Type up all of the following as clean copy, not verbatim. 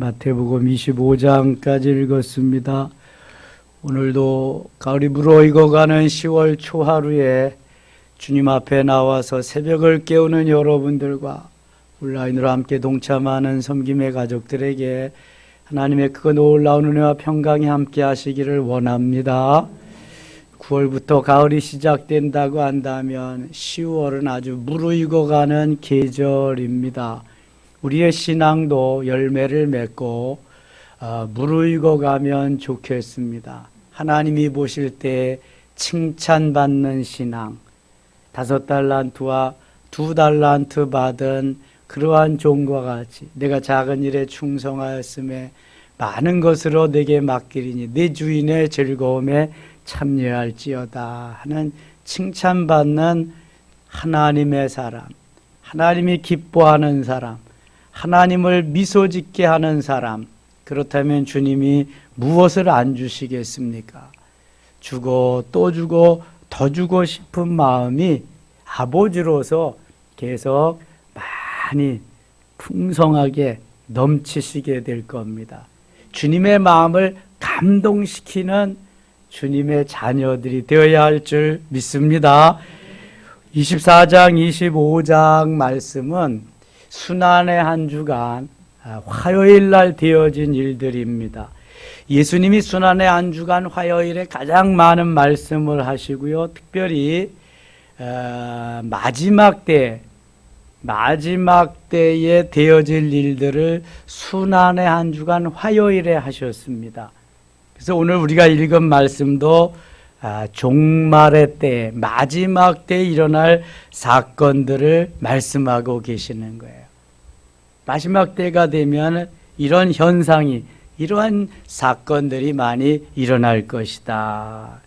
마태복음 25장까지 읽었습니다. 오늘도 가을이 무르익어가는 10월 초하루에 주님 앞에 나와서 새벽을 깨우는 여러분들과 온라인으로 함께 동참하는 섬김의 가족들에게 하나님의 그 놀라운 은혜와 평강이 함께 하시기를 원합니다. 9월부터 가을이 시작된다고 한다면 10월은 아주 무르익어가는 계절입니다. 우리의 신앙도 열매를 맺고 무르익어가면 좋겠습니다. 하나님이 보실 때 칭찬받는 신앙, 5달란트와 2달란트 받은 그러한 종과 같이 내가 작은 일에 충성하였음에 많은 것으로 내게 맡기리니 내 주인의 즐거움에 참여할지어다 하는 칭찬받는 하나님의 사람, 하나님이 기뻐하는 사람, 하나님을 미소짓게 하는 사람, 그렇다면 주님이 무엇을 안 주시겠습니까? 주고 또 주고 더 주고 싶은 마음이 아버지로서 계속 많이 풍성하게 넘치시게 될 겁니다. 주님의 마음을 감동시키는 주님의 자녀들이 되어야 할 줄 믿습니다. 24장, 25장 말씀은 순환의 한 주간, 화요일 날 되어진 일들입니다. 예수님이 순환의 한 주간 화요일에 가장 많은 말씀을 하시고요. 특별히 마지막 때에 되어질 일들을 순환의 한 주간 화요일에 하셨습니다. 그래서 오늘 우리가 읽은 말씀도 종말의 때, 마지막 때에 일어날 사건들을 말씀하고 계시는 거예요. 마지막 때가 되면 이런 현상이, 이러한 사건들이 많이 일어날 것이다.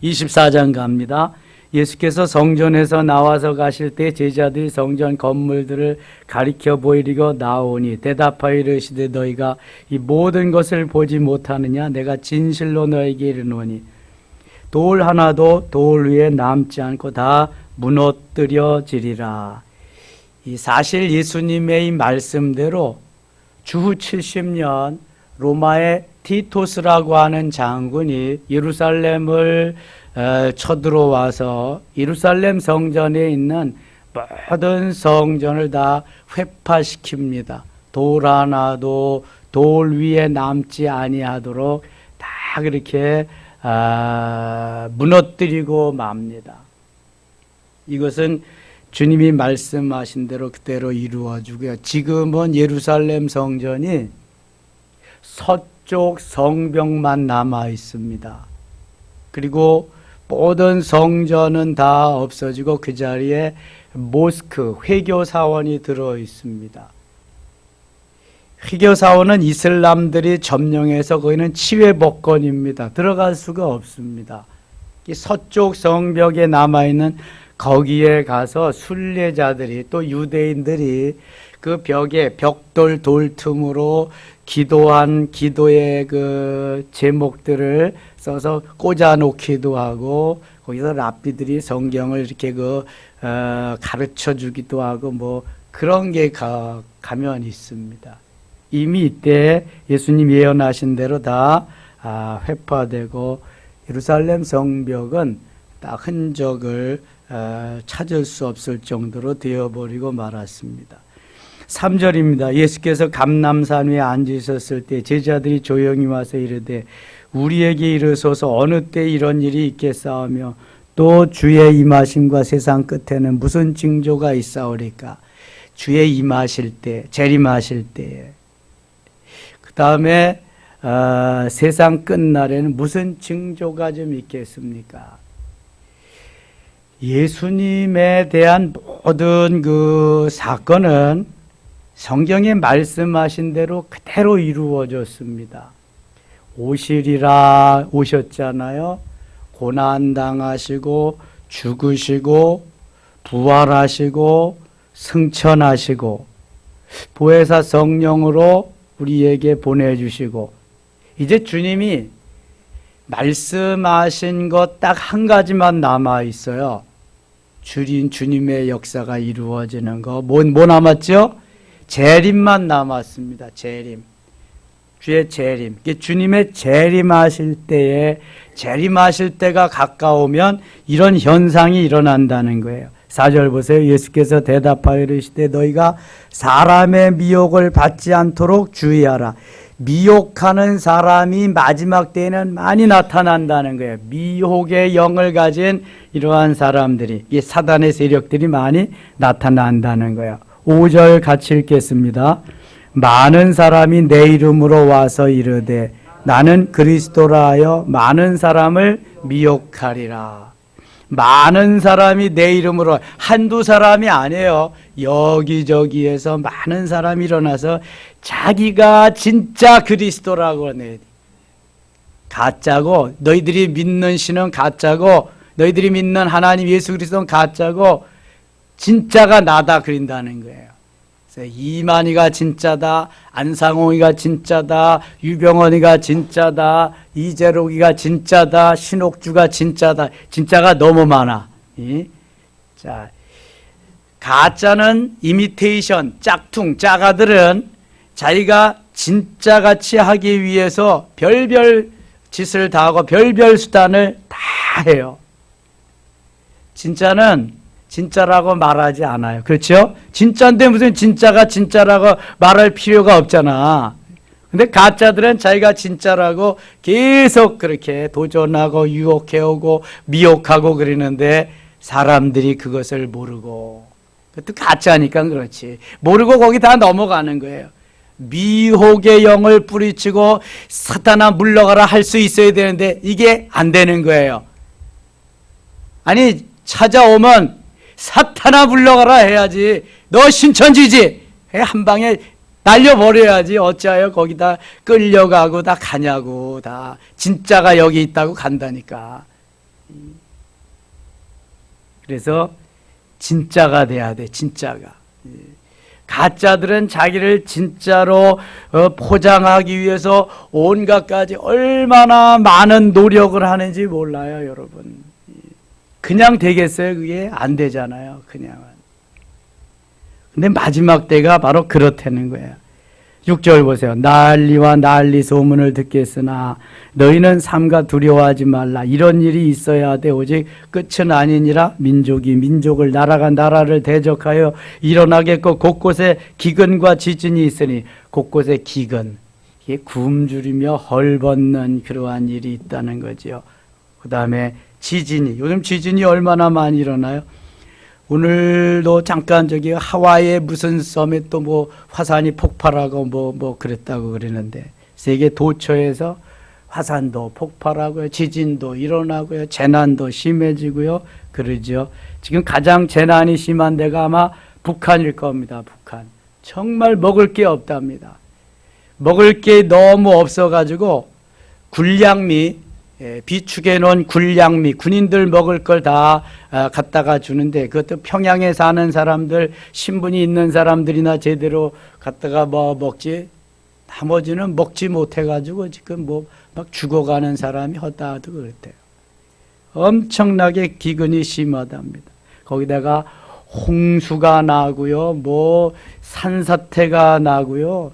24장 갑니다. 예수께서 성전에서 나와서 가실 때 제자들이 성전 건물들을 가리켜 보이리고 나오니 대답하여 이르시되 너희가 이 모든 것을 보지 못하느냐? 내가 진실로 너희에게 이르노니 돌 하나도 돌 위에 남지 않고 다 무너뜨려지리라. 이 사실 예수님의 이 말씀대로 주후 70년 로마의 티토스라고 하는 장군이 예루살렘을 쳐들어와서 예루살렘 성전에 있는 모든 성전을 다 회파시킵니다. 돌 하나도 돌 위에 남지 아니하도록 다 그렇게 무너뜨리고 맙니다. 이것은 주님이 말씀하신 대로 그대로 이루어지고요. 지금은 예루살렘 성전이 서쪽 성벽만 남아 있습니다. 그리고 모든 성전은 다 없어지고 그 자리에 모스크, 회교사원이 들어 있습니다. 회교사원은 이슬람들이 점령해서 거기는 치외복권입니다. 들어갈 수가 없습니다. 서쪽 성벽에 남아있는 거기에 가서 순례자들이 또 유대인들이 그 벽에 벽돌 돌 틈으로 기도한 기도의 그 제목들을 써서 꽂아 놓기도 하고 거기서 랍비들이 성경을 이렇게 가르쳐 주기도 하고 뭐 그런 게 가면 있습니다. 이미 이때 예수님 예언하신 대로 다 회파되고 예루살렘 성벽은 딱 흔적을 찾을 수 없을 정도로 되어버리고 말았습니다. 3절입니다. 예수께서 감람산 위에 앉으셨을 때 제자들이 조용히 와서 이르되 우리에게 이르소서 어느 때 이런 일이 있겠사오며 또 주의 임하심과 세상 끝에는 무슨 징조가 있사오리까? 주의 임하실 때, 재림하실 때에 그 다음에 세상 끝날에는 무슨 징조가 좀 있겠습니까? 예수님에 대한 모든 그 사건은 성경에 말씀하신 대로 그대로 이루어졌습니다. 오시리라 오셨잖아요. 고난당하시고 죽으시고 부활하시고 승천하시고 보혜사 성령으로 우리에게 보내주시고 이제 주님이 말씀하신 것 딱 한 가지만 남아 있어요. 주님의 역사가 이루어지는 거. 뭐 남았죠? 재림만 남았습니다. 재림. 주의 재림. 주님의 재림하실 때가 가까우면 이런 현상이 일어난다는 거예요. 4절 보세요. 예수께서 대답하여 이르시되 너희가 사람의 미혹을 받지 않도록 주의하라. 미혹하는 사람이 마지막 때에는 많이 나타난다는 거예요. 미혹의 영을 가진 이러한 사람들이, 이 사단의 세력들이 많이 나타난다는 거예요. 5절 같이 읽겠습니다. 많은 사람이 내 이름으로 와서 이르되 나는 그리스도라 하여 많은 사람을 미혹하리라. 많은 사람이 내 이름으로, 한두 사람이 아니에요. 여기저기에서 많은 사람이 일어나서 자기가 진짜 그리스도라고 하네. 가짜고, 너희들이 믿는 신은 가짜고, 너희들이 믿는 하나님 예수 그리스도는 가짜고, 진짜가 나다 그린다는 거예요. 그래서 이만희가 진짜다, 안상홍이가 진짜다, 유병헌이가 진짜다, 이재록이가 진짜다, 신옥주가 진짜다. 진짜가 너무 많아. 자, 가짜는 이미테이션, 짝퉁, 짜가들은 자기가 진짜같이 하기 위해서 별별 짓을 다 하고 별별 수단을 다 해요. 진짜는 진짜라고 말하지 않아요. 그렇죠? 진짜인데 무슨 진짜가 진짜라고 말할 필요가 없잖아. 근데 가짜들은 자기가 진짜라고 계속 그렇게 도전하고 유혹해오고 미혹하고 그러는데 사람들이 그것을 모르고, 그것도 가짜니까 그렇지. 모르고 거기 다 넘어가는 거예요. 미혹의 영을 뿌리치고 사탄아 물러가라 할 수 있어야 되는데 이게 안 되는 거예요. 아니, 찾아오면 사탄아 물러가라 해야지. 너 신천지지? 한 방에 날려버려야지. 어찌하여 거기다 끌려가고 다 가냐고. 다 진짜가 여기 있다고 간다니까. 그래서 진짜가 돼야 돼. 진짜가. 가짜들은 자기를 진짜로 포장하기 위해서 온갖까지 얼마나 많은 노력을 하는지 몰라요, 여러분. 그냥 되겠어요? 그게 안 되잖아요. 그냥은. 근데 마지막 때가 바로 그렇다는 거예요. 6절 보세요. 난리와 난리 소문을 듣겠으나 너희는 삼가 두려워하지 말라. 이런 일이 있어야 돼. 오직 끝은 아니니라. 민족이 민족을, 나라가 나라를 대적하여 일어나겠고 곳곳에 기근과 지진이 있으니, 곳곳에 기근, 이게 굶주리며 헐벗는 그러한 일이 있다는 거죠. 그 다음에 지진이, 요즘 지진이 얼마나 많이 일어나요? 오늘도 잠깐 저기 하와이의 무슨 섬에 또 뭐 화산이 폭발하고 뭐 그랬다고 그러는데, 세계 도처에서 화산도 폭발하고요, 지진도 일어나고요, 재난도 심해지고요, 그러죠. 지금 가장 재난이 심한 데가 아마 북한일 겁니다. 북한. 정말 먹을 게 없답니다. 먹을 게 너무 없어가지고 군량미, 비축해 놓은 군량미, 군인들 먹을 걸 다 갖다가 주는데, 그것도 평양에 사는 사람들, 신분이 있는 사람들이나 제대로 갖다가 뭐 먹지, 나머지는 먹지 못해가지고 지금 뭐 막 죽어가는 사람이 허다하도 그랬대요. 엄청나게 기근이 심하답니다. 거기다가 홍수가 나고요, 뭐 산사태가 나고요.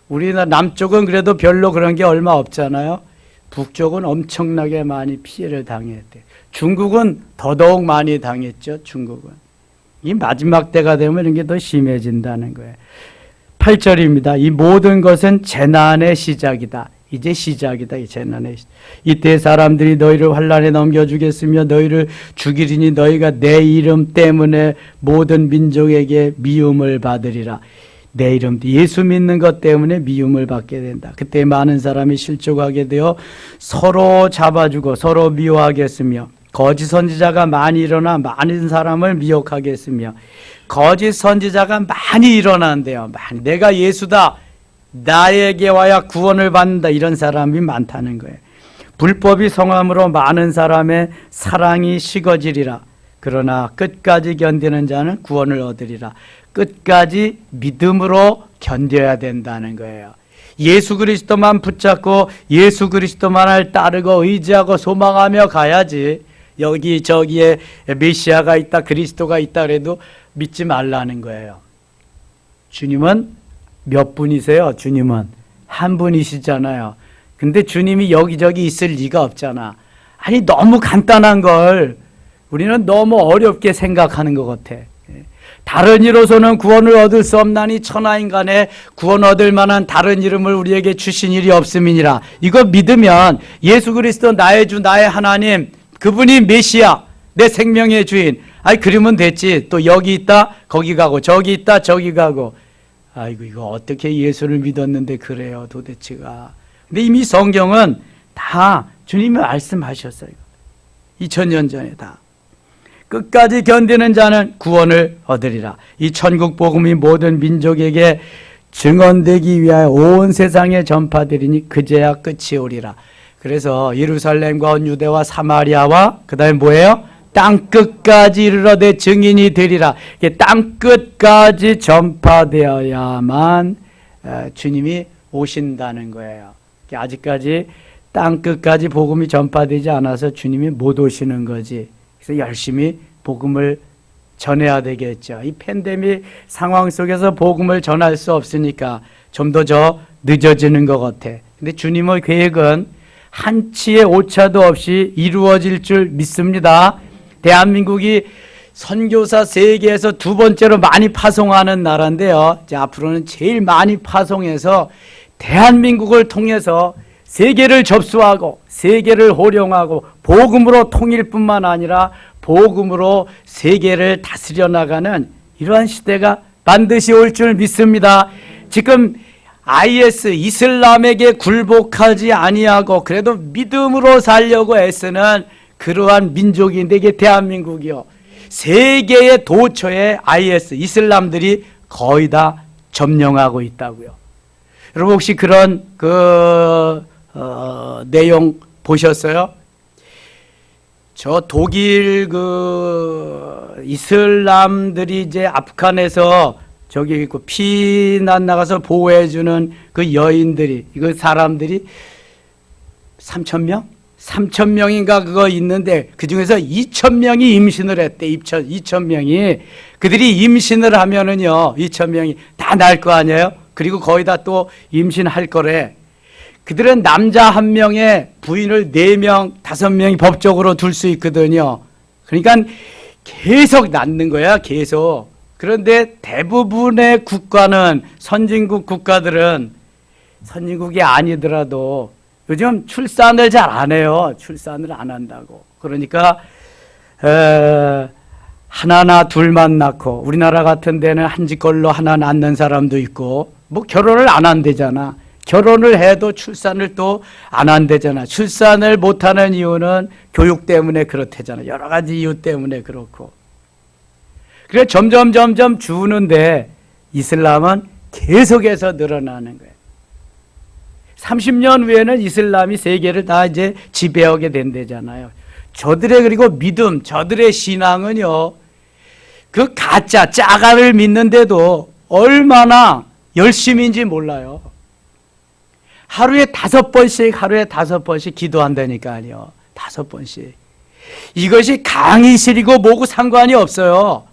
우리나라 남쪽은 그래도 별로 그런 게 얼마 없잖아요. 북쪽은 엄청나게 많이 피해를 당했대요. 중국은 더더욱 많이 당했죠. 중국은. 이 마지막 때가 되면 이런 게 더 심해진다는 거예요. 8절입니다. 이 모든 것은 재난의 시작이다. 이제 시작이다. 이 재난의 시작. 이때 사람들이 너희를 환난에 넘겨주겠으며 너희를 죽이리니 너희가 내 이름 때문에 모든 민족에게 미움을 받으리라. 내 이름, 예수 믿는 것 때문에 미움을 받게 된다. 그때 많은 사람이 실족하게 되어 서로 잡아주고 서로 미워하겠으며, 거짓 선지자가 많이 일어나 많은 사람을 미혹하겠으며, 거짓 선지자가 많이 일어난대요. 많이. 내가 예수다, 나에게 와야 구원을 받는다, 이런 사람이 많다는 거예요. 불법이 성함으로 많은 사람의 사랑이 식어지리라. 그러나 끝까지 견디는 자는 구원을 얻으리라. 끝까지 믿음으로 견뎌야 된다는 거예요. 예수 그리스도만 붙잡고 예수 그리스도만을 따르고 의지하고 소망하며 가야지, 여기 저기에 메시아가 있다, 그리스도가 있다 그래도 믿지 말라는 거예요. 주님은 몇 분이세요? 주님은 한 분이시잖아요. 근데 주님이 여기저기 있을 리가 없잖아. 아니, 너무 간단한 걸 우리는 너무 어렵게 생각하는 것 같아. 다른 이로서는 구원을 얻을 수 없나니 천하인간에 구원 얻을 만한 다른 이름을 우리에게 주신 일이 없음이니라. 이거 믿으면 예수 그리스도 나의 주 나의 하나님, 그분이 메시아, 내 생명의 주인. 아이, 그러면 됐지. 또 여기 있다 거기 가고, 저기 있다 저기 가고. 아이고, 이거 어떻게 예수를 믿었는데 그래요 도대체가. 근데 이미 성경은 다 주님이 말씀하셨어요. 2000년 전에 다. 끝까지 견디는 자는 구원을 얻으리라. 이 천국 복음이 모든 민족에게 증언되기 위하여 온 세상에 전파되리니 그제야 끝이 오리라. 그래서 예루살렘과 온 유대와 사마리아와 그 다음에 뭐예요? 땅끝까지 이르러 내 증인이 되리라. 땅끝까지 전파되어야만 주님이 오신다는 거예요. 아직까지 땅끝까지 복음이 전파되지 않아서 주님이 못 오시는 거지. 그래서 열심히 복음을 전해야 되겠죠. 이 팬데믹 상황 속에서 복음을 전할 수 없으니까 좀 더 늦어지는 것 같아. 근데 주님의 계획은 한치의 오차도 없이 이루어질 줄 믿습니다. 대한민국이 선교사 세계에서 두 번째로 많이 파송하는 나라인데요. 이제 앞으로는 제일 많이 파송해서 대한민국을 통해서 세계를 접수하고 세계를 호령하고 복음으로 통일뿐만 아니라 복음으로 세계를 다스려 나가는 이러한 시대가 반드시 올 줄 믿습니다. 지금 IS 이슬람에게 굴복하지 아니하고 그래도 믿음으로 살려고 애쓰는 그러한 민족인데 이게 대한민국이요. 세계의 도처에 IS 이슬람들이 거의 다 점령하고 있다고요. 여러분 혹시 그런 내용 보셨어요? 저 독일 이슬람들이 이제 아프간에서 저기 피난 나가서 보호해주는 그 여인들이, 이거 사람들이 3,000명? 3,000명인가 그거 있는데 그 중에서 2,000명이 임신을 했대. 2,000명이. 그들이 임신을 하면은요, 2,000명이 다 날 거 아니에요? 그리고 거의 다 또 임신할 거래. 그들은 남자 한 명에 부인을 4명, 5명이 법적으로 둘 수 있거든요. 그러니까 계속 낳는 거야, 계속. 그런데 대부분의 국가는, 선진국 국가들은, 선진국이 아니더라도 요즘 출산을 잘 안 해요. 출산을 안 한다고. 그러니까 하나나 둘만 낳고, 우리나라 같은 데는 한 집걸로 하나 낳는 사람도 있고, 뭐 결혼을 안 한대잖아. 결혼을 해도 출산을 또 안 한대잖아. 출산을 못하는 이유는 교육 때문에 그렇대잖아. 여러 가지 이유 때문에 그렇고. 그래 점점 주는데 이슬람은 계속해서 늘어나는 거예요. 30년 후에는 이슬람이 세계를 다 이제 지배하게 된대잖아요. 저들의 그리고 믿음, 저들의 신앙은요, 그 가짜 짜가를 믿는데도 얼마나 열심인지 몰라요. 하루에 5번씩 기도한다니까요. 5번씩. 이것이 강의실이고 뭐고 상관이 없어요.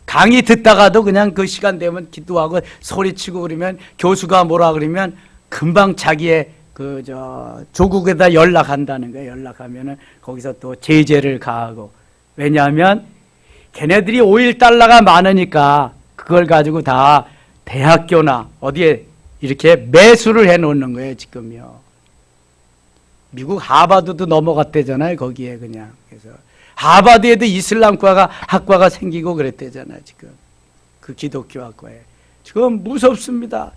강의 듣다가도 그냥 그 시간 되면 기도하고 소리치고 그러면 교수가 뭐라 그러면 금방 자기의 조국에다 연락한다는 거예요. 연락하면은 거기서 또 제재를 가하고. 왜냐하면 걔네들이 오일 달러가 많으니까 그걸 가지고 다 대학교나 어디에 이렇게 매수를 해 놓는 거예요, 지금요. 미국 하버드도 넘어갔대잖아요, 거기에 그냥. 그래서 하버드에도 이슬람과가 학과가 생기고 그랬대잖아요, 지금. 그 기독교 학과에. 지금 무섭습니다.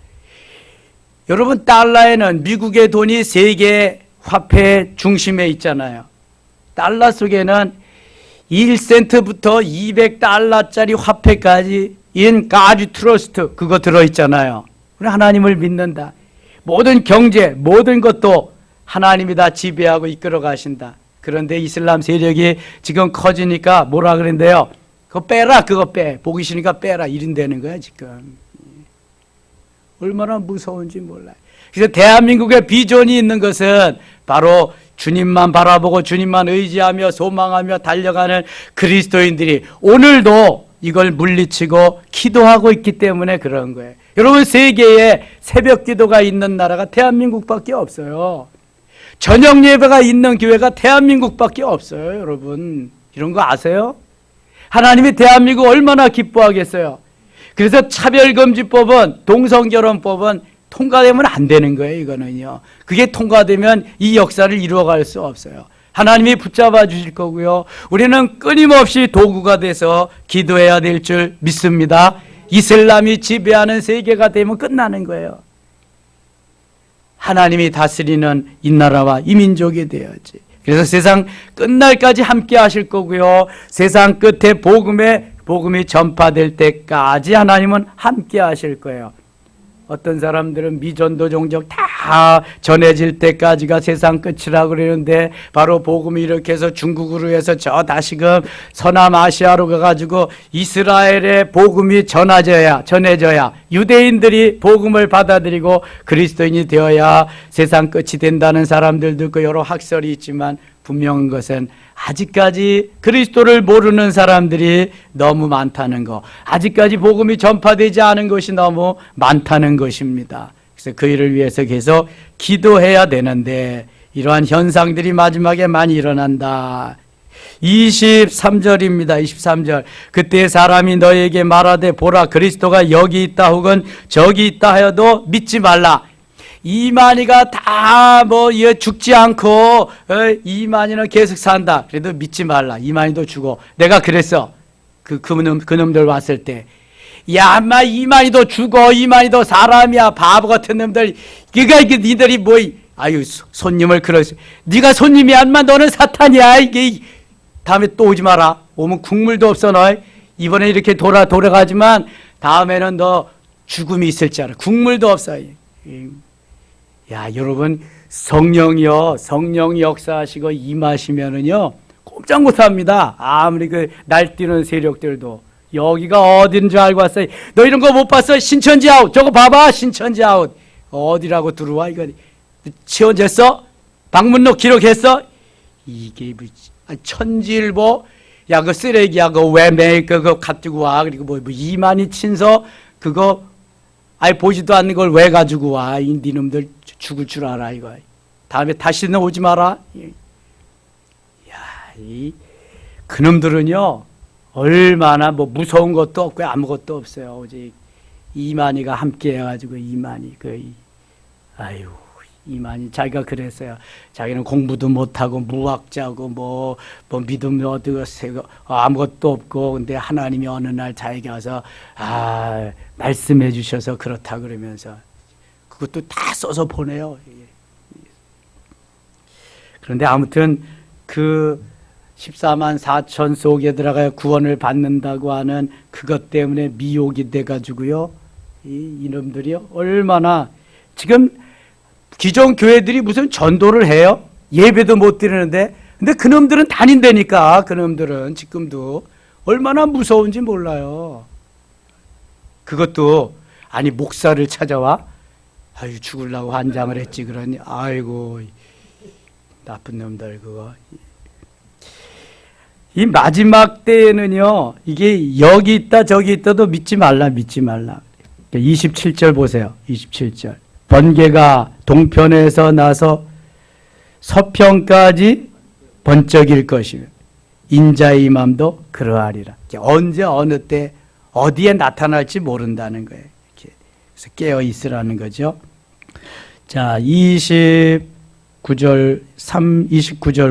여러분, 달러에는 미국의 돈이 세계 화폐 중심에 있잖아요. 달러 속에는 1센트부터 200달러짜리 화폐까지 인 가드 트러스트 그거 들어있잖아요. 우리 하나님을 믿는다. 모든 경제, 모든 것도 하나님이 다 지배하고 이끌어 가신다. 그런데 이슬람 세력이 지금 커지니까 뭐라 그랬는데요? 그거 빼라, 그거 빼. 보기 싫으니까 빼라. 이런다는 거야, 지금. 얼마나 무서운지 몰라요. 그래서 대한민국의 비전이 있는 것은 바로 주님만 바라보고 주님만 의지하며 소망하며 달려가는 그리스도인들이 오늘도 이걸 물리치고 기도하고 있기 때문에 그런 거예요. 여러분, 세계에 새벽 기도가 있는 나라가 대한민국밖에 없어요. 저녁 예배가 있는 교회가 대한민국밖에 없어요. 여러분, 이런 거 아세요? 하나님이 대한민국 얼마나 기뻐하겠어요. 그래서 차별금지법은, 동성결혼법은 통과되면 안 되는 거예요. 이거는요, 그게 통과되면 이 역사를 이루어갈 수 없어요. 하나님이 붙잡아 주실 거고요, 우리는 끊임없이 도구가 돼서 기도해야 될 줄 믿습니다. 이슬람이 지배하는 세계가 되면 끝나는 거예요. 하나님이 다스리는 이 나라와 이 민족이 되어야지. 그래서 세상 끝날까지 함께 하실 거고요, 세상 끝에 복음이 전파될 때까지 하나님은 함께 하실 거예요. 어떤 사람들은 미전도 종족 다 전해질 때까지가 세상 끝이라고 그러는데, 바로 복음이 이렇게 해서 중국으로 해서 저 다시금 서남아시아로 가가지고 이스라엘의 복음이 전해져야 유대인들이 복음을 받아들이고 그리스도인이 되어야 세상 끝이 된다는 사람들도 있고 여러 학설이 있지만, 분명한 것은 아직까지 그리스도를 모르는 사람들이 너무 많다는 것, 아직까지 복음이 전파되지 않은 것이 너무 많다는 것입니다. 그래서 그 일을 위해서 계속 기도해야 되는데, 이러한 현상들이 마지막에 많이 일어난다. 23절입니다. 23절. 그때 사람이 너에게 말하되 보라, 그리스도가 여기 있다 혹은 저기 있다 하여도 믿지 말라. 이만희가 다 죽지 않고 이만희는 계속 산다. 그래도 믿지 말라. 이만희도 죽어. 내가 그랬어. 그놈들 왔을 때, 야, 인마 이만희도 죽어. 이만희도 사람이야. 바보 같은 놈들. 이게 니들이 아유, 손님을 그러지. 네가 손님이야. 인마 너는 사탄이야. 이게 다음에 또 오지 마라. 오면 국물도 없어. 너 이번에 이렇게 돌아가지만 다음에는 너 죽음이 있을 줄 알아. 국물도 없어. 야, 여러분, 성령이요, 성령이 역사하시고 임하시면은요, 꼼짝 못합니다. 아무리 날뛰는 세력들도. 여기가 어딘 줄 알고 왔어요. 너 이런 거 못 봤어? 신천지 아웃. 저거 봐봐. 신천지 아웃. 어디라고 들어와? 이거 치워졌어? 방문록 기록했어? 이게 천지일보. 야, 그 쓰레기야. 그거 왜 매일 그거 가지고 와? 그리고 이만희 친서 그거 아예 보지도 않는 걸 왜 가지고 와? 네 놈들 죽을 줄 알아. 이거 다음에 다시는 오지 마라. 야, 그놈들은요, 얼마나 무서운 것도 없고 아무것도 없어요. 오직 이만희가 함께 해가지고 이만희 이만희 자기가 그랬어요. 자기는 공부도 못하고 무학자고 믿음 어디고 아무것도 없고, 근데 하나님이 어느 날 자기가 와서 말씀해 주셔서 그렇다 그러면서 그것도 다 써서 보내요. 그런데 아무튼 그 14만 4천 속에 들어가야 구원을 받는다고 하는 그것 때문에 미혹이 돼가지고요, 이놈들이요, 얼마나 지금 기존 교회들이 무슨 전도를 해요? 예배도 못 드리는데. 근데 그놈들은 다닌다니까. 그놈들은 지금도 얼마나 무서운지 몰라요. 그것도 아니 목사를 찾아와? 아유, 죽으려고 환장을 했지 그러니. 아이고, 나쁜 놈들 그거. 이 마지막 때에는요, 이게 여기 있다 저기 있다도 믿지 말라. 27절 보세요. 27절. 번개가 동편에서 나서 서편까지 번쩍일 것이며 인자의 임함도 그러하리라. 언제 어느 때 어디에 나타날지 모른다는 거예요. 이렇게. 그래서 깨어 있으라는 거죠. 자, 29절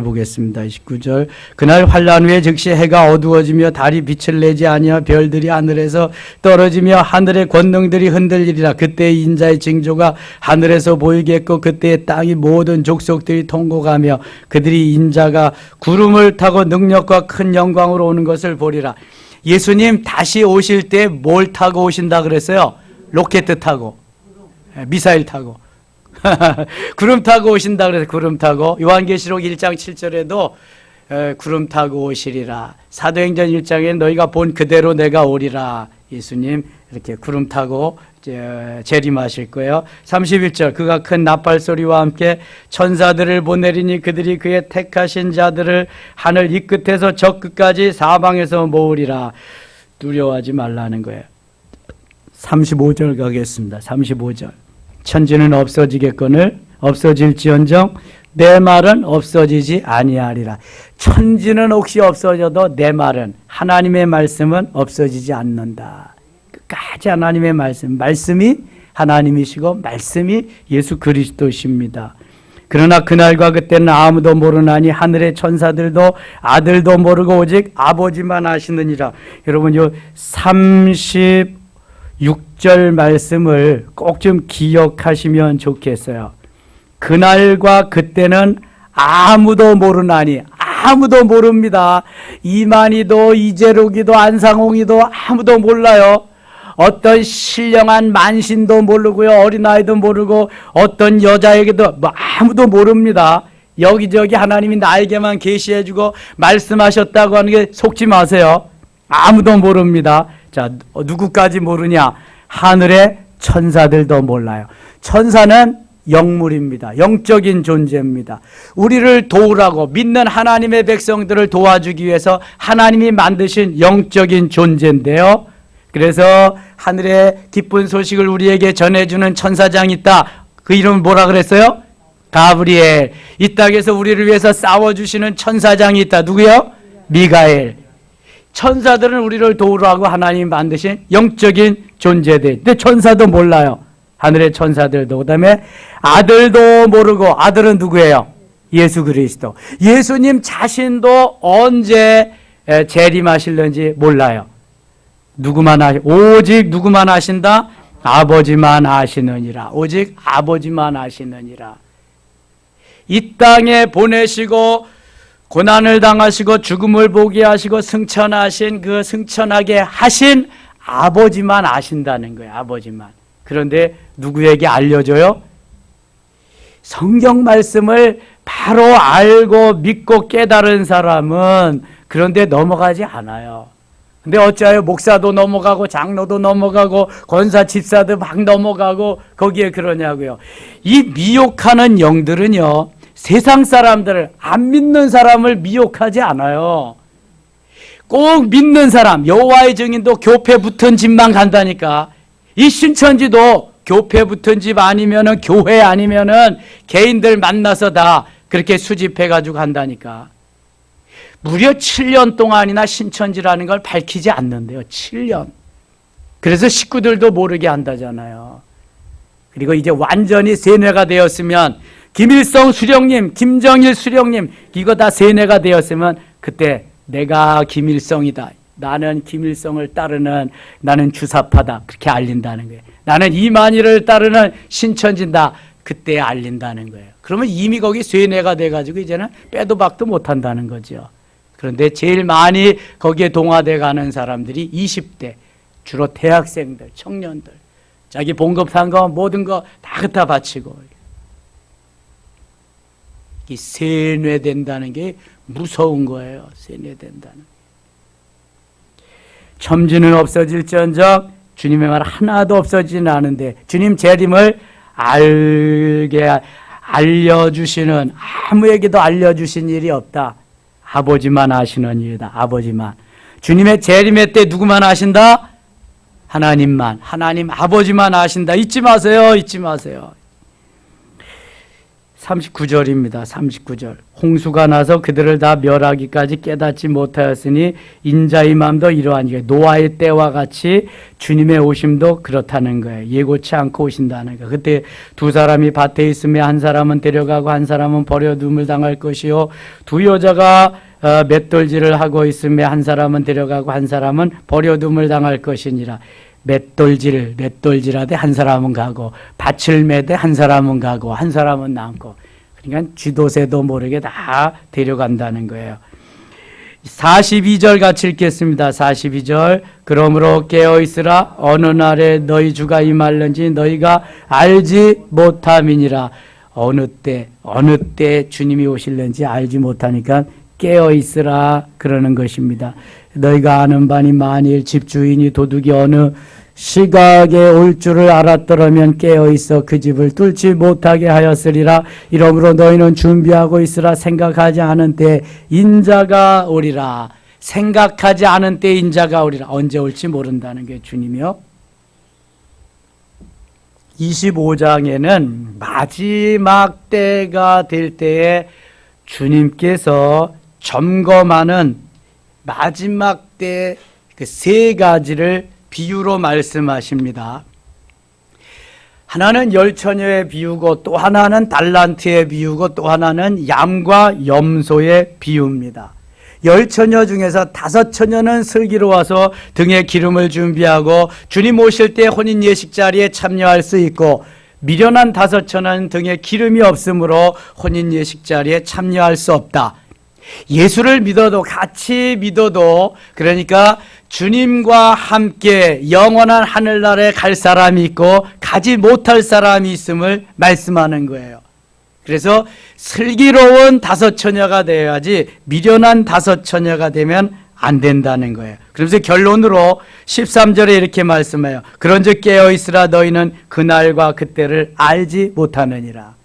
보겠습니다. 29절. 그날 환란 후에 즉시 해가 어두워지며 달이 빛을 내지 아니하 별들이 하늘에서 떨어지며 하늘의 권능들이 흔들리리라. 그때 인자의 징조가 하늘에서 보이겠고 그때 땅의 모든 족속들이 통곡하며 그들이 인자가 구름을 타고 능력과 큰 영광으로 오는 것을 보리라. 예수님 다시 오실 때 뭘 타고 오신다 그랬어요? 로켓 타고, 미사일 타고. 구름 타고 오신다 그래서 구름 타고. 요한계시록 1장 7절에도 구름 타고 오시리라. 사도행전 1장에 너희가 본 그대로 내가 오리라. 예수님 이렇게 구름 타고 재림하실 거예요. 31절. 그가 큰 나팔 소리와 함께 천사들을 보내리니 그들이 그의 택하신 자들을 하늘 이 끝에서 저 끝까지 사방에서 모으리라. 두려워하지 말라는 거예요. 35절 가겠습니다. 35절. 천지는 없어지겠거늘 없어질지언정 내 말은 없어지지 아니하리라. 천지는 혹시 없어져도 내 말은, 하나님의 말씀은 없어지지 않는다. 끝까지 하나님의 말씀이 하나님이시고 말씀이 예수 그리스도십니다. 그러나 그날과 그때는 아무도 모르나니 하늘의 천사들도 아들도 모르고 오직 아버지만 아시느니라. 여러분 요 36절 말씀을 꼭 좀 기억하시면 좋겠어요. 그날과 그때는 아무도 모르나니, 아무도 모릅니다. 이만희도 이재록이도 안상홍이도 아무도 몰라요. 어떤 신령한 만신도 모르고요, 어린아이도 모르고 어떤 여자에게도 아무도 모릅니다. 여기저기 하나님이 나에게만 계시해주고 말씀하셨다고 하는 게 속지 마세요. 아무도 모릅니다. 자, 누구까지 모르냐? 하늘의 천사들도 몰라요. 천사는 영물입니다. 영적인 존재입니다. 우리를 도우라고 믿는 하나님의 백성들을 도와주기 위해서 하나님이 만드신 영적인 존재인데요. 그래서 하늘의 기쁜 소식을 우리에게 전해주는 천사장이 있다. 그 이름은 뭐라 그랬어요? 가브리엘. 이 땅에서 우리를 위해서 싸워주시는 천사장이 있다. 누구요? 미가엘. 천사들은 우리를 도우라고 하나님이 만드신 영적인 존재들. 근데 천사도 몰라요. 하늘의 천사들도. 그 다음에 아들도 모르고, 아들은 누구예요? 예수 그리스도. 예수님 자신도 언제 재림하실는지 몰라요. 오직 누구만 아신다? 아버지만 아시느니라. 오직 아버지만 아시느니라. 이 땅에 보내시고 고난을 당하시고 죽음을 보게 하시고 승천하신 그 승천하게 하신 아버지만 아신다는 거예요. 아버지만. 그런데 누구에게 알려줘요? 성경 말씀을 바로 알고 믿고 깨달은 사람은 그런데 넘어가지 않아요. 근데 어찌하여 목사도 넘어가고 장로도 넘어가고 권사 집사도 막 넘어가고 거기에 그러냐고요. 이 미혹하는 영들은요, 세상 사람들을, 안 믿는 사람을 미혹하지 않아요. 꼭 믿는 사람, 여호와의 증인도 교회 붙은 집만 간다니까. 이 신천지도 교회 붙은 집 아니면은, 교회 아니면은 개인들 만나서 다 그렇게 수집해가지고 간다니까. 무려 7년 동안이나 신천지라는 걸 밝히지 않는데요. 7년. 그래서 식구들도 모르게 한다잖아요. 그리고 이제 완전히 세뇌가 되었으면, 김일성 수령님, 김정일 수령님, 이거 다 세뇌가 되었으면 그때 내가 김일성이다. 나는 김일성을 따르는, 나는 주사파다. 그렇게 알린다는 거예요. 나는 이만희를 따르는 신천지다. 그때 알린다는 거예요. 그러면 이미 거기 세뇌가 돼가지고 이제는 빼도 박도 못한다는 거죠. 그런데 제일 많이 거기에 동화돼 가는 사람들이 20대, 주로 대학생들, 청년들. 자기 봉급한 거 모든 거 다 갖다 바치고. 이 세뇌된다는 게 무서운 거예요. 세뇌된다는. 천지는 없어질지언정 주님의 말 하나도 없어지지는 않은데 주님 재림을 알려주시는, 아무에게도 알려주신 일이 없다. 아버지만 아시는 일이다. 아버지만. 주님의 재림의 때 누구만 아신다? 하나님만. 하나님 아버지만 아신다. 잊지 마세요. 잊지 마세요. 39절입니다. 39절. 홍수가 나서 그들을 다 멸하기까지 깨닫지 못하였으니 인자의 마음도 이러하니, 노아의 때와 같이 주님의 오심도 그렇다는 거예요. 예고치 않고 오신다는 거예요. 그때 두 사람이 밭에 있으며 한 사람은 데려가고 한 사람은 버려둠을 당할 것이요, 두 여자가 맷돌질을 하고 있으며 한 사람은 데려가고 한 사람은 버려둠을 당할 것이니라. 맷돌질하되 한 사람은 가고, 밭을 매되 한 사람은 가고, 한 사람은 남고. 그러니까 쥐도새도 모르게 다 데려간다는 거예요. 42절 같이 읽겠습니다. 42절. 그러므로 깨어있으라. 어느 날에 너희 주가 임할는지 너희가 알지 못함이니라. 어느 때 주님이 오실는지 알지 못하니까 깨어있으라 그러는 것입니다. 너희가 아는 바니 만일 집주인이 도둑이 어느 시각에 올 줄을 알았더라면 깨어있어 그 집을 뚫지 못하게 하였으리라. 이러므로 너희는 준비하고 있으라. 생각하지 않은 때 인자가 오리라. 생각하지 않은 때 인자가 오리라. 언제 올지 모른다는 게 주님이요. 25장에는 마지막 때가 될 때에 주님께서 점검하는 마지막 때 그 세 가지를 비유로 말씀하십니다. 하나는 열처녀의 비유고, 또 하나는 달란트의 비유고, 또 하나는 양과 염소의 비유입니다. 열처녀 중에서 5처녀는 슬기로워서 등에 기름을 준비하고 주님 오실 때 혼인 예식 자리에 참여할 수 있고, 미련한 5처녀는 등에 기름이 없으므로 혼인 예식 자리에 참여할 수 없다. 예수를 믿어도, 같이 믿어도, 그러니까 주님과 함께 영원한 하늘나라에 갈 사람이 있고 가지 못할 사람이 있음을 말씀하는 거예요. 그래서 슬기로운 5처녀가 되어야지 미련한 5처녀가 되면 안 된다는 거예요. 그래서 결론으로 13절에 이렇게 말씀해요. 그런즉 깨어있으라, 너희는 그날과 그때를 알지 못하느니라.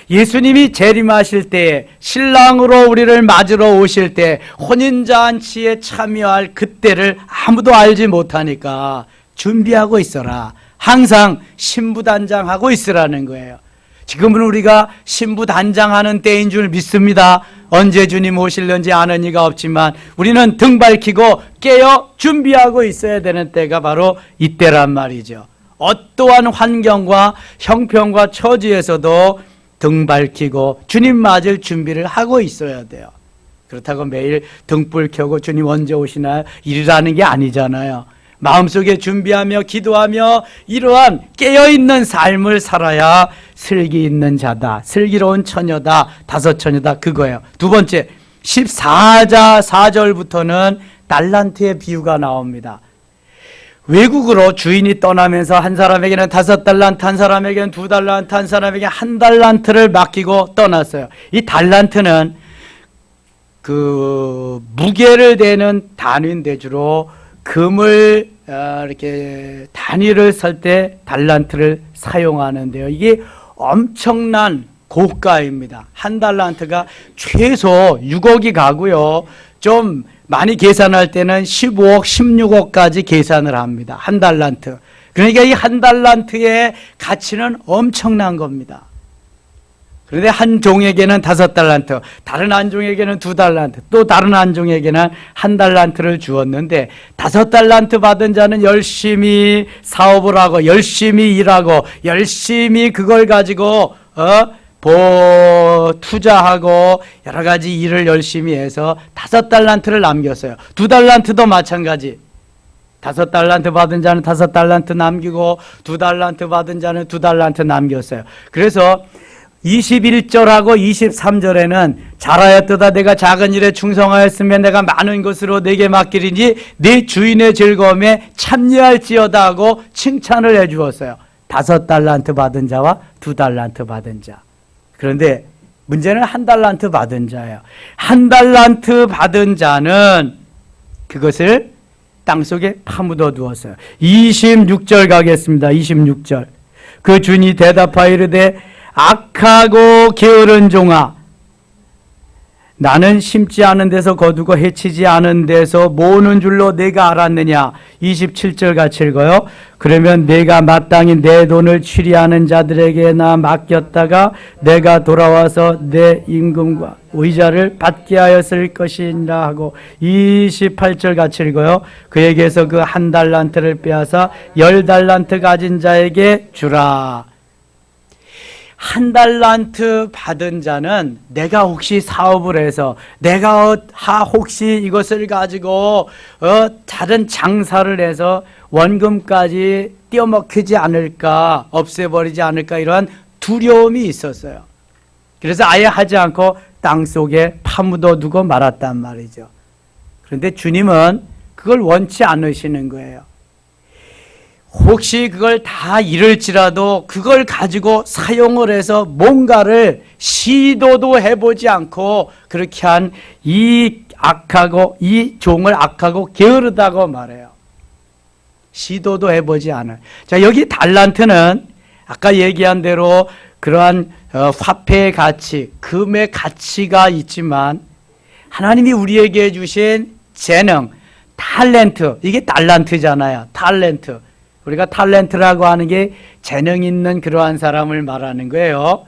예수님이 재림하실 때에, 신랑으로 우리를 맞으러 오실 때, 혼인잔치에 참여할 그때를 아무도 알지 못하니까 준비하고 있어라. 항상 신부단장하고 있으라는 거예요. 지금은 우리가 신부단장하는 때인 줄 믿습니다. 언제 주님 오실는지 아는 이가 없지만 우리는 등 밝히고 깨어 준비하고 있어야 되는 때가 바로 이때란 말이죠. 어떠한 환경과 형편과 처지에서도 등 밝히고 주님 맞을 준비를 하고 있어야 돼요. 그렇다고 매일 등불 켜고 주님 언제 오시나요? 이러라는 게 아니잖아요. 마음속에 준비하며 기도하며 이러한 깨어있는 삶을 살아야 슬기 있는 자다, 슬기로운 처녀다, 5처녀다, 그거예요. 두 번째, 14장 4절부터는 달란트의 비유가 나옵니다. 외국으로 주인이 떠나면서 한 사람에게는 5달란트, 한 사람에게는 2달란트, 한 사람에게 1달란트를 맡기고 떠났어요. 이 달란트는 그 무게를 대는 단위인데 주로 금을 이렇게 단위를 설 때 달란트를 사용하는데요. 이게 엄청난 고가입니다. 1달란트가 최소 6억이 가고요. 좀 많이 계산할 때는 15억, 16억까지 계산을 합니다. 1달란트. 그러니까 이 1달란트의 가치는 엄청난 겁니다. 그런데 한 종에게는 5달란트, 다른 한 종에게는 2달란트, 또 다른 한 종에게는 1달란트를 주었는데, 5달란트 받은 자는 열심히 사업을 하고 열심히 일하고 열심히 그걸 가지고 투자하고 여러 가지 일을 열심히 해서 5달란트를 남겼어요. 2달란트도 마찬가지. 5달란트 받은 자는 5달란트 남기고 2달란트 받은 자는 2달란트 남겼어요. 그래서 21절하고 23절에는 잘하였도다, 내가 작은 일에 충성하였으면 내가 많은 것으로 내게 맡기리니 내 주인의 즐거움에 참여할지어다 하고 칭찬을 해 주었어요. 5달란트 받은 자와 2달란트 받은 자. 그런데 문제는 1달란트 받은 자예요. 1달란트 받은 자는 그것을 땅속에 파묻어 두었어요. 26절 가겠습니다. 26절. 그 주인이 대답하여 이르되 악하고 게으른 종아, 나는 심지 않은 데서 거두고 해치지 않은 데서 모으는 줄로 내가 알았느냐. 27절 같이 읽어요. 그러면 내가 마땅히 내 돈을 취리하는 자들에게나 맡겼다가 내가 돌아와서 내 임금과 의자를 받게 하였을 것이니라 하고, 28절 같이 읽어요. 그에게서 그 1달란트를 빼앗아 10달란트 가진 자에게 주라. 1달란트 받은 자는 내가 혹시 사업을 해서 내가 혹시 이것을 가지고 다른 장사를 해서 원금까지 떼어먹히지 않을까, 없애버리지 않을까, 이러한 두려움이 있었어요. 그래서 아예 하지 않고 땅속에 파묻어 두고 말았단 말이죠. 그런데 주님은 그걸 원치 않으시는 거예요. 혹시 그걸 다 잃을지라도 그걸 가지고 사용을 해서 뭔가를 시도도 해보지 않고 그렇게 한 이 종을 악하고 게으르다고 말해요. 시도도 해보지 않아요. 자, 여기 달란트는 아까 얘기한 대로 그러한 화폐의 가치, 금의 가치가 있지만 하나님이 우리에게 주신 재능, 탤런트, 이게 달란트잖아요. 탤런트. 우리가 탤런트라고 하는 게 재능 있는 그러한 사람을 말하는 거예요.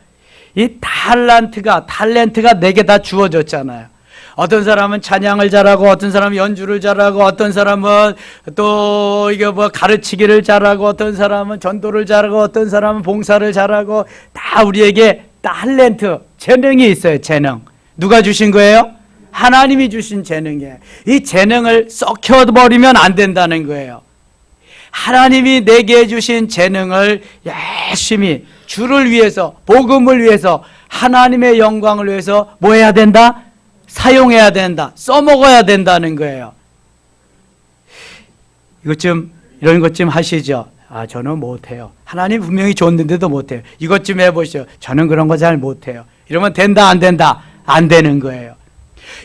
이 탤런트가 내게 다 주어졌잖아요. 어떤 사람은 찬양을 잘하고, 어떤 사람은 연주를 잘하고, 어떤 사람은 또 가르치기를 잘하고, 어떤 사람은 전도를 잘하고, 어떤 사람은 봉사를 잘하고, 다 우리에게 탤런트, 재능이 있어요. 재능. 누가 주신 거예요? 하나님이 주신 재능이에요. 이 재능을 썩혀버리면 안 된다는 거예요. 하나님이 내게 주신 재능을 열심히 주를 위해서, 복음을 위해서, 하나님의 영광을 위해서 뭐 해야 된다? 사용해야 된다. 써먹어야 된다는 거예요. 이런 것 좀 하시죠. 저는 못해요. 하나님 분명히 줬는데도 못해요. 이것 좀 해보시죠. 저는 그런 거 잘 못해요. 이러면 된다, 안 된다? 안 되는 거예요.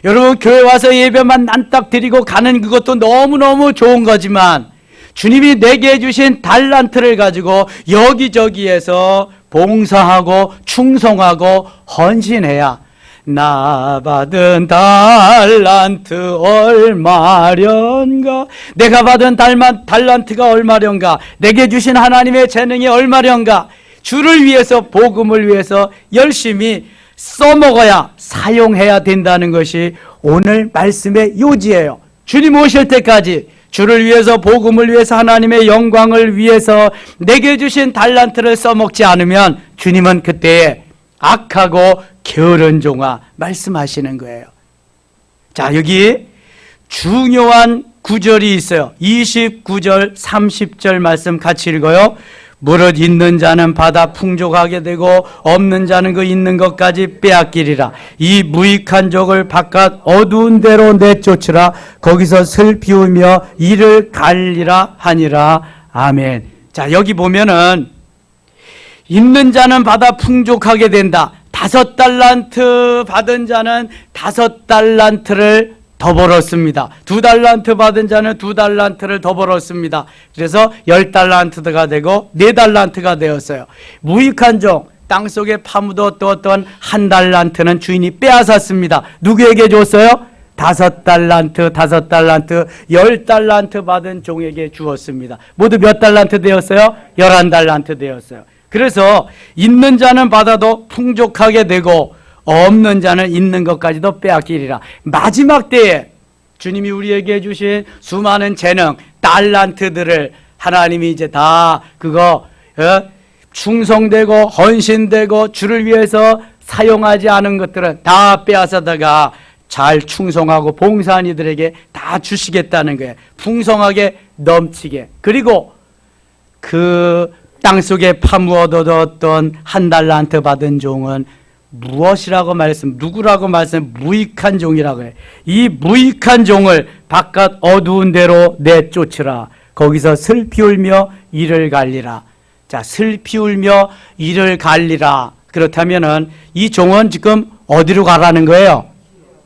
여러분, 교회 와서 예배만 난딱 드리고 가는 그것도 너무너무 좋은 거지만, 주님이 내게 주신 달란트를 가지고 여기저기에서 봉사하고 충성하고 헌신해야, 나 받은 달란트 얼마련가, 내가 받은 달란트가 얼마련가, 내게 주신 하나님의 재능이 얼마련가, 주를 위해서, 복음을 위해서 열심히 써먹어야, 사용해야 된다는 것이 오늘 말씀의 요지예요. 주님 오실 때까지 주를 위해서, 복음을 위해서, 하나님의 영광을 위해서 내게 주신 달란트를 써먹지 않으면 주님은 그때에 악하고 게으른 종아 말씀하시는 거예요. 자, 여기 중요한 구절이 있어요. 29절, 30절 말씀 같이 읽어요. 무릇 있는 자는 받아 풍족하게 되고 없는 자는 그 있는 것까지 빼앗기리라. 이 무익한 족을 바깥 어두운 데로 내쫓으라. 거기서 슬피우며 이를 갈리라 하니라. 아멘. 자, 여기 보면은 있는 자는 받아 풍족하게 된다. 5달란트 받은 자는 5달란트를 더 벌었습니다. 2달란트 받은 자는 2달란트를 더 벌었습니다. 그래서 10달란트가 되고 4달란트가 되었어요. 무익한 종, 땅속에 파묻었던 1달란트는 주인이 빼앗았습니다. 누구에게 줬어요? 5달란트, 10달란트 받은 종에게 주었습니다. 모두 몇 달란트 되었어요? 11달란트 되었어요. 그래서 있는 자는 받아도 풍족하게 되고 없는 자는 있는 것까지도 빼앗기리라. 마지막 때에 주님이 우리에게 주신 수많은 재능, 달란트들을 하나님이 이제 다 충성되고 헌신되고 주를 위해서 사용하지 않은 것들은 다 빼앗아다가 잘 충성하고 봉사한 이들에게 다 주시겠다는 거예요. 풍성하게 넘치게. 그리고 그 땅속에 파묻어뒀던 1달란트 받은 종은 무엇이라고 누구라고 말씀? 무익한 종이라고 해요. 이 무익한 종을 바깥 어두운 데로 내쫓으라. 거기서 슬피 울며 이를 갈리라. 자, 슬피 울며 이를 갈리라. 그렇다면은 이 종은 지금 어디로 가라는 거예요?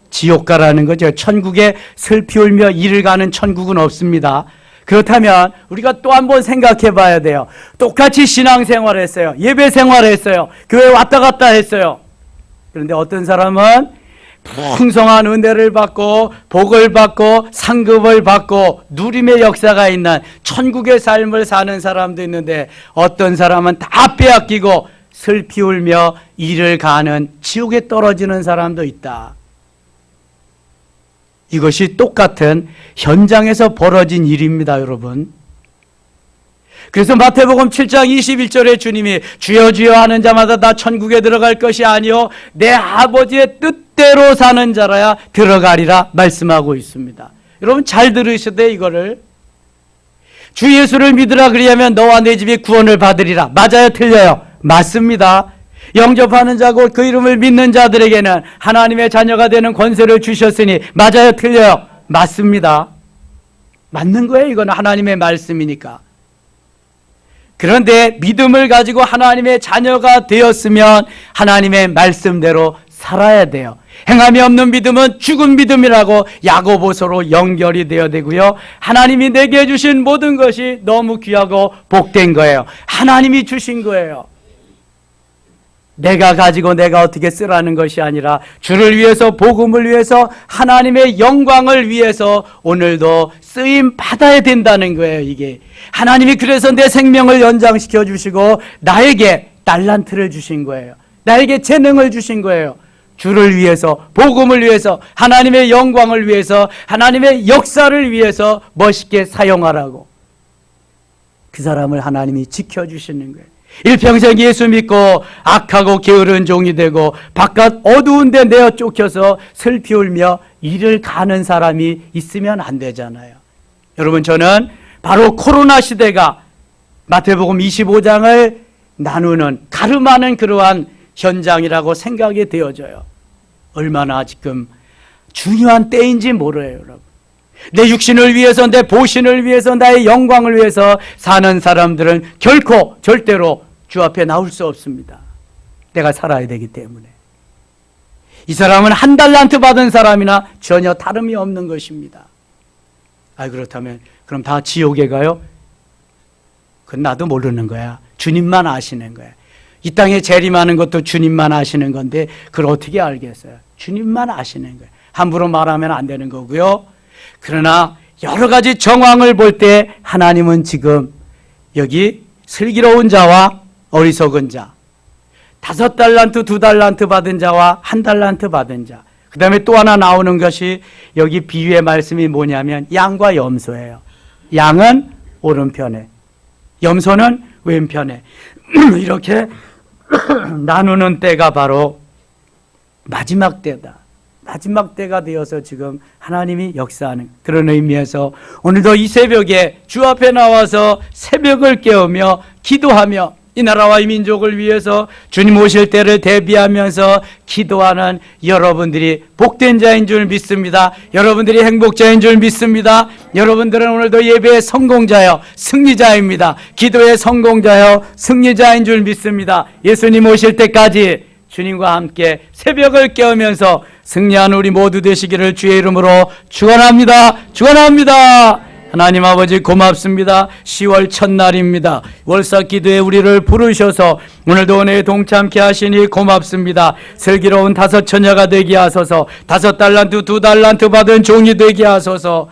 지옥 가라는 거죠. 천국에 슬피 울며 이를 가는 천국은 없습니다. 그렇다면 우리가 또 한 번 생각해 봐야 돼요. 똑같이 신앙생활 했어요. 예배 생활했어요. 교회 왔다 갔다 했어요. 그런데 어떤 사람은 풍성한 은혜를 받고 복을 받고 상급을 받고 누림의 역사가 있는 천국의 삶을 사는 사람도 있는데, 어떤 사람은 다 빼앗기고 슬피 울며 이를 가는 지옥에 떨어지는 사람도 있다. 이것이 똑같은 현장에서 벌어진 일입니다, 여러분. 그래서 마태복음 7장 21절에 주님이 주여 주여 하는 자마다 다 천국에 들어갈 것이 아니요 내 아버지의 뜻대로 사는 자라야 들어가리라 말씀하고 있습니다. 여러분 잘 들으셔야 돼요. 이거를 주 예수를 믿으라 그리하면 너와 내 집이 구원을 받으리라. 맞아요, 틀려요? 맞습니다. 영접하는 자고 그 이름을 믿는 자들에게는 하나님의 자녀가 되는 권세를 주셨으니 맞아요, 틀려요? 맞습니다. 맞는 거예요. 이건 하나님의 말씀이니까. 그런데 믿음을 가지고 하나님의 자녀가 되었으면 하나님의 말씀대로 살아야 돼요. 행함이 없는 믿음은 죽은 믿음이라고 야고보서로 연결이 되어야 되고요. 하나님이 내게 주신 모든 것이 너무 귀하고 복된 거예요. 하나님이 주신 거예요. 내가 가지고 내가 어떻게 쓰라는 것이 아니라 주를 위해서, 복음을 위해서, 하나님의 영광을 위해서 오늘도 쓰임 받아야 된다는 거예요. 이게 하나님이 그래서 내 생명을 연장시켜 주시고 나에게 달란트를 주신 거예요. 나에게 재능을 주신 거예요. 주를 위해서, 복음을 위해서, 하나님의 영광을 위해서, 하나님의 역사를 위해서 멋있게 사용하라고. 그 사람을 하나님이 지켜주시는 거예요. 일평생 예수 믿고 악하고 게으른 종이 되고 바깥 어두운 데 내어 쫓겨서 슬피 울며 일을 가는 사람이 있으면 안 되잖아요. 여러분, 저는 바로 코로나 시대가 마태복음 25장을 나누는, 가름하는 그러한 현장이라고 생각이 되어져요. 얼마나 지금 중요한 때인지 모르요, 여러분. 내 육신을 위해서, 내 보신을 위해서, 나의 영광을 위해서 사는 사람들은 결코 절대로 주 앞에 나올 수 없습니다. 내가 살아야 되기 때문에. 이 사람은 한 달란트 받은 사람이나 전혀 다름이 없는 것입니다. 그렇다면 그럼 다 지옥에 가요? 그건 나도 모르는 거야. 주님만 아시는 거야. 이 땅에 재림하는 것도 주님만 아시는 건데 그걸 어떻게 알겠어요? 주님만 아시는 거예요. 함부로 말하면 안 되는 거고요. 그러나 여러 가지 정황을 볼 때 하나님은 지금 여기 슬기로운 자와 어리석은 자, 5달란트, 2달란트 받은 자와 1달란트 받은 자, 그 다음에 또 하나 나오는 것이 여기 비유의 말씀이 뭐냐면 양과 염소예요. 양은 오른편에, 염소는 왼편에. 이렇게 나누는 때가 바로 마지막 때다. 마지막 때가 되어서 지금 하나님이 역사하는 그런 의미에서 오늘도 이 새벽에 주 앞에 나와서 새벽을 깨우며 기도하며 이 나라와 이 민족을 위해서 주님 오실 때를 대비하면서 기도하는 여러분들이 복된 자인 줄 믿습니다. 여러분들이 행복자인 줄 믿습니다. 여러분들은 오늘도 예배의 성공자요, 승리자입니다. 기도의 성공자요, 승리자인 줄 믿습니다. 예수님 오실 때까지 주님과 함께 새벽을 깨우면서 승리하는 우리 모두 되시기를 주의 이름으로 축원합니다. 축원합니다. 하나님 아버지 고맙습니다. 10월 첫날입니다. 월삭 기도에 우리를 부르셔서 오늘도 은혜에 동참케 하시니 고맙습니다. 슬기로운 5 처녀가 되게 하소서. 5달란트, 2달란트 받은 종이 되게 하소서.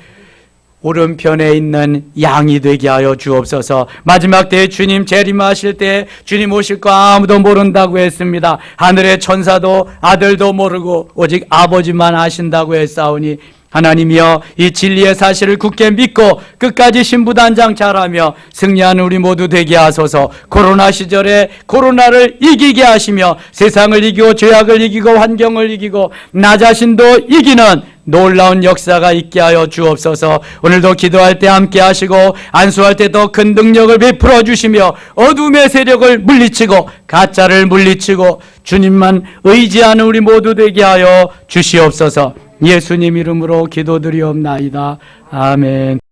오른편에 있는 양이 되게 하여 주옵소서. 마지막 때에 주님 재림하실 때 주님 오실 거 아무도 모른다고 했습니다. 하늘의 천사도 아들도 모르고 오직 아버지만 아신다고 했사오니 하나님이여, 이 진리의 사실을 굳게 믿고 끝까지 신부단장 잘하며 승리하는 우리 모두 되게 하소서. 코로나 시절에 코로나를 이기게 하시며 세상을 이기고 죄악을 이기고 환경을 이기고 나 자신도 이기는 놀라운 역사가 있게 하여 주옵소서. 오늘도 기도할 때 함께 하시고 안수할 때 더 큰 능력을 베풀어 주시며 어둠의 세력을 물리치고 가짜를 물리치고 주님만 의지하는 우리 모두 되게 하여 주시옵소서. 예수님 이름으로 기도드리옵나이다. 아멘.